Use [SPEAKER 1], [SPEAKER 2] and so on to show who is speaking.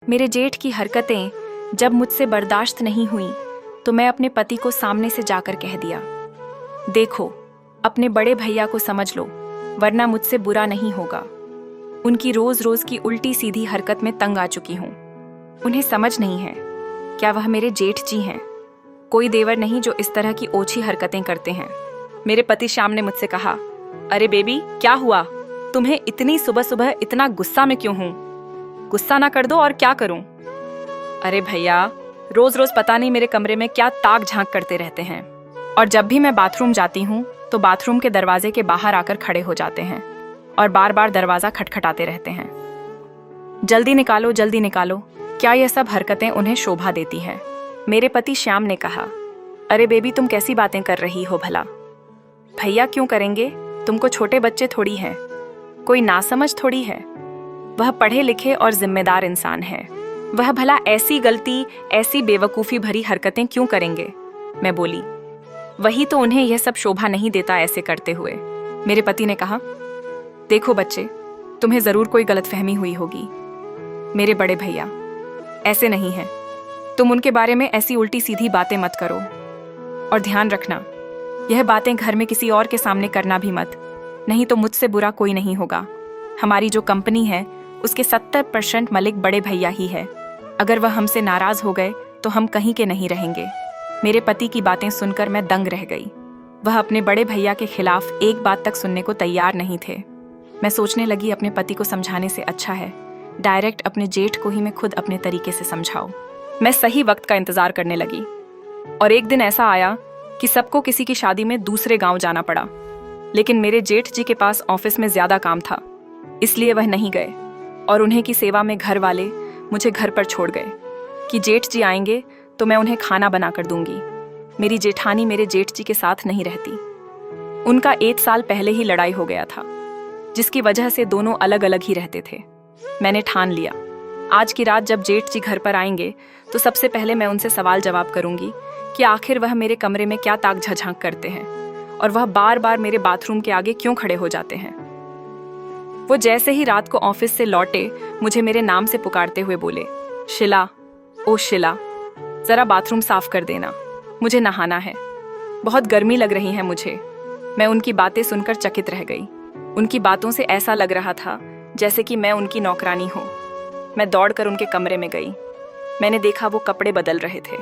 [SPEAKER 1] मेरे जेठ की हरकतें जब मुझसे बर्दाश्त नहीं हुई तो मैं अपने पति को सामने से जाकर कह दिया, देखो, अपने बड़े भैया को समझ लो, वरना मुझसे बुरा नहीं होगा। उनकी रोज रोज की उल्टी सीधी हरकत में तंग आ चुकी हूँ। उन्हें समझ नहीं है, क्या वह मेरे जेठ जी हैं? कोई देवर नहीं जो इस तरह की ओछी हरकतें करते हैं। मेरे पति श्याम ने मुझसे कहा, अरे बेबी, क्या हुआ? तुम्हें इतनी सुबह सुबह इतना गुस्सा में क्यों हूं? गुस्सा ना कर दो और क्या करूं? अरे भैया, रोज रोज पता नहीं मेरे कमरे में क्या ताक झांक करते रहते हैं, और जब भी मैं बाथरूम जाती हूं तो बाथरूम के दरवाजे के बाहर आकर खड़े हो जाते हैं और बार बार दरवाजा खटखटाते रहते हैं। जल्दी निकालो, जल्दी निकालो। क्या यह सब हरकतें उन्हें शोभा देती हैं? मेरे पति श्याम ने कहा, अरे बेबी, तुम कैसी बातें कर रही हो भला? भैया क्यों करेंगे? तुमको छोटे बच्चे थोड़ी हैं, कोई नासमझ थोड़ी है। वह पढ़े लिखे और जिम्मेदार इंसान है, वह भला ऐसी गलती, ऐसी बेवकूफ़ी भरी हरकतें क्यों करेंगे? मैं बोली, वही तो उन्हें यह सब शोभा नहीं देता ऐसे करते हुए। मेरे पति ने कहा, देखो बच्चे, तुम्हें ज़रूर कोई गलतफहमी हुई होगी। मेरे बड़े भैया ऐसे नहीं हैं, तुम उनके बारे में ऐसी उल्टी सीधी बातें मत करो, और ध्यान रखना, यह बातें घर में किसी और के सामने करना भी मत, नहीं तो मुझसे बुरा कोई नहीं होगा। हमारी जो कंपनी है उसके 70% मालिक बड़े भैया ही है। अगर वह हमसे नाराज हो गए तो हम कहीं के नहीं रहेंगे। मेरे पति की बातें सुनकर मैं दंग रह गई। वह अपने बड़े भैया के खिलाफ एक बात तक सुनने को तैयार नहीं थे। मैं सोचने लगी, अपने पति को समझाने से अच्छा है डायरेक्ट अपने जेठ को ही मैं खुद अपने तरीके से समझाऊं। मैं सही वक्त का इंतजार करने लगी, और एक दिन ऐसा आया कि सबको किसी की शादी में दूसरे गांव जाना पड़ा, लेकिन मेरे जेठ जी के पास ऑफिस में ज्यादा काम था, इसलिए वह नहीं गए, और उन्हें की सेवा में घर वाले मुझे घर पर छोड़ गए कि जेठ जी आएंगे तो मैं उन्हें खाना बना कर दूंगी। मेरी जेठानी मेरे जेठ जी के साथ नहीं रहती। उनका 1 साल पहले ही लड़ाई हो गया था, जिसकी वजह से दोनों अलग अलग ही रहते थे। मैंने ठान लिया, आज की रात जब जेठ जी घर पर आएंगे तो सबसे पहले मैं उनसे सवाल जवाब करूंगी कि आखिर वह मेरे कमरे में क्या ताक झझांक करते हैं, और वह बार बार मेरे बाथरूम के आगे क्यों खड़े हो जाते हैं। वो जैसे ही रात को ऑफिस से लौटे मुझे मेरे नाम से पुकारते हुए बोले, शिला, ओ शिला, जरा बाथरूम साफ कर देना, मुझे नहाना है, बहुत गर्मी लग रही है मुझे। मैं उनकी बातें सुनकर चकित रह गई। उनकी बातों से ऐसा लग रहा था जैसे कि मैं उनकी नौकरानी हूँ। मैं दौड़कर उनके कमरे में गई। मैंने देखा वो कपड़े बदल रहे थे।